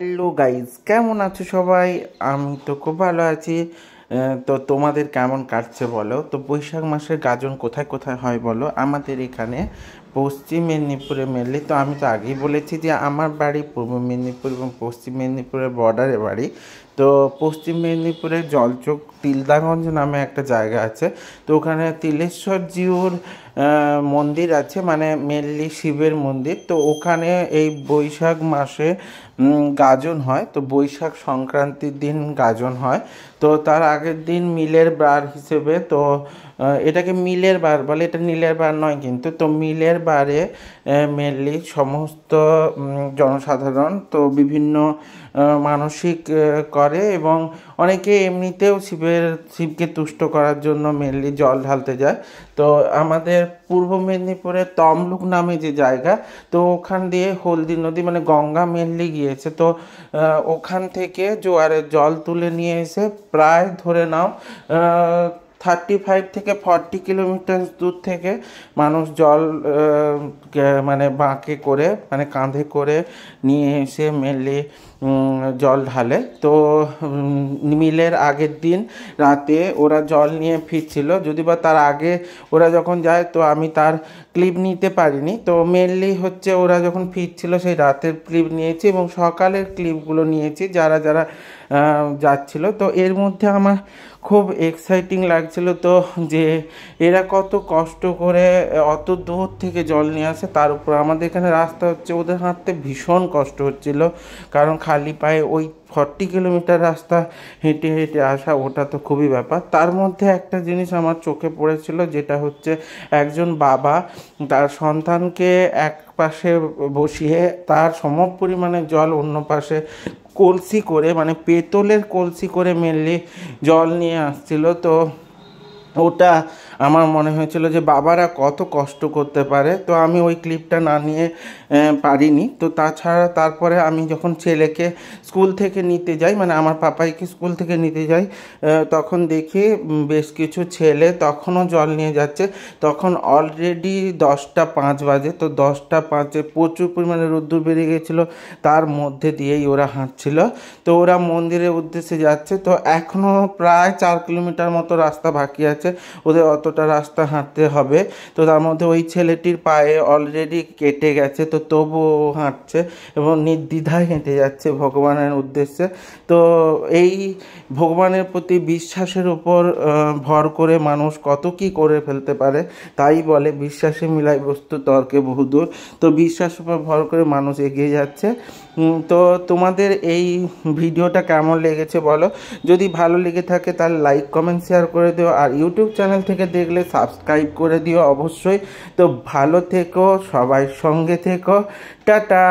Hello guys, কেমন আছো সবাই? আমি তো খুব ভালো আছি। তো তোমাদের কেমন কাটছে বলো তো? বৈশাখ মাসের গাজন কোথায় কোথায় হয় বলো? আমাদের এখানে পশ্চিম মেদিনীপুরে মেনলি। তো আমি তো আগেই বলেছি যে আমার বাড়ি পূর্ব মেদিনীপুর এবং পশ্চিম মেদিনীপুরের বর্ডারে বাড়ি। তো পশ্চিম মেদিনীপুরে জলচোক তিলদাগঞ্জ নামে একটা জায়গা আছে। তো ওখানে তিলেশ্বর জিউর মন্দির আছে, মানে মেনলি শিবের মন্দির। তো ওখানে এই বৈশাখ মাসে গাজন হয়। তো বৈশাখ সংক্রান্তির দিন গাজন হয়। তো তার আগের দিন মিলের বার হিসেবে, তো এটাকে মিলের বার বলে, এটা নীলের বার নয় কিন্তু। তো মিলের বারে মেনলি সমস্ত জনসাধারণ তো বিভিন্ন মানসিক করে, এবং অনেকে এমনিতেও শিবকে তুষ্ট করার জন্য মেনলি জল ঢালতে যায়। তো আমাদের পূর্ব মেদিনীপুরে তমলুক নামে যে জায়গা, তো ওখান দিয়ে হলদি নদী মানে গঙ্গা মেনলি গিয়েছে। তো ওখান থেকে জোয়ারের জল তুলে নিয়ে এসে প্রায় ধরে নাও 35 থেকে 40 কিলোমিটার দূর থেকে মানুষ জল মানে বাঁকে করে, মানে কাঁধে করে নিয়ে এসে মেনলি জল ঢালে। তো মিলের আগের দিন রাতে ওরা জল নিয়ে ফিরছিল, যদি বা তার আগে ওরা যখন যায়, তো আমি তার ক্লিপ নিতে পারিনি। তো মেনলি হচ্ছে ওরা যখন ফিরছিল সেই রাতের ক্লিপ নিয়েছি এবং সকালের ক্লিপগুলো নিয়েছি যারা যারা যাচ্ছিল। তো এর মধ্যে আমার খুব এক্সাইটিং লাগছিল, তো যে এরা কত কষ্ট করে অত দূর থেকে জল নিয়ে আসে, তার উপর আমাদের এখানে রাস্তা হচ্ছে, ওদের হাঁটতে ভীষণ কষ্ট হচ্ছিল, কারণ খালি পায়ে ওই 40 কিলোমিটার রাস্তা হেঁটে হেঁটে আসা, ওটা তো খুবই ব্যাপার। তার মধ্যে একটা জিনিস আমার চোখে পড়েছিল, যেটা হচ্ছে একজন বাবা তার সন্তানকে এক পাশে বসিয়ে তার সম পরিমাণে জল অন্য পাশে কলসি করে, মানে পেতলের কলসি করে মেনলি জল নিয়ে আসছিল। তো ওটা আমার মনে হয়েছিল যে বাবারা কত কষ্ট করতে পারে। তো আমি ওই ক্লিপটা না নিয়ে পারিনি। তো তাছাড়া তারপরে আমি যখন ছেলেকে স্কুল থেকে নিতে যাই, মানে আমার পাপাইকে স্কুল থেকে নিতে যাই, তখন দেখি বেশ কিছু ছেলে তখনও জল নিয়ে যাচ্ছে। তখন অলরেডি 10টা 5 বাজে। তো 10টা 5-এ প্রচুর পরিমাণে রোদ্দুর বেরিয়ে গেছিলো, তার মধ্যে দিয়েই ওরা হাঁটছিল। তো ওরা মন্দিরের উদ্দেশ্যে যাচ্ছে। তো এখনও প্রায় 4 কিলোমিটার মতো রাস্তা বাকি আছে, ওদের অতটা রাস্তা হাঁটতে হবে। তো তার মধ্যে ওই ছেলেটির পায়ে অলরেডি কেটে গেছে, তো তবুও হাঁটছে এবং নির্দ্বিধায় হেঁটে যাচ্ছে ভগবানের উদ্দেশ্যে। তো এই ভগবানের প্রতি বিশ্বাসের উপর ভর করে মানুষ কত কি করে ফেলতে পারে, তাই বলে বিশ্বাসে মিলাই বস্তু তর্কে বহুদূর। তো বিশ্বাসের উপর ভর করে মানুষ এগিয়ে যাচ্ছে। তো তোমাদের এই ভিডিওটা কেমন লেগেছে বলো? যদি ভালো লেগে থাকে তাহলে লাইক কমেন্ট শেয়ার করে দিও, আর ইউটিউব চ্যানেল থেকে দেখলে সাবস্ক্রাইব করে দিও অবশ্যই। তো ভালো থেকো, সবাই সঙ্গে থেকো, টাটা।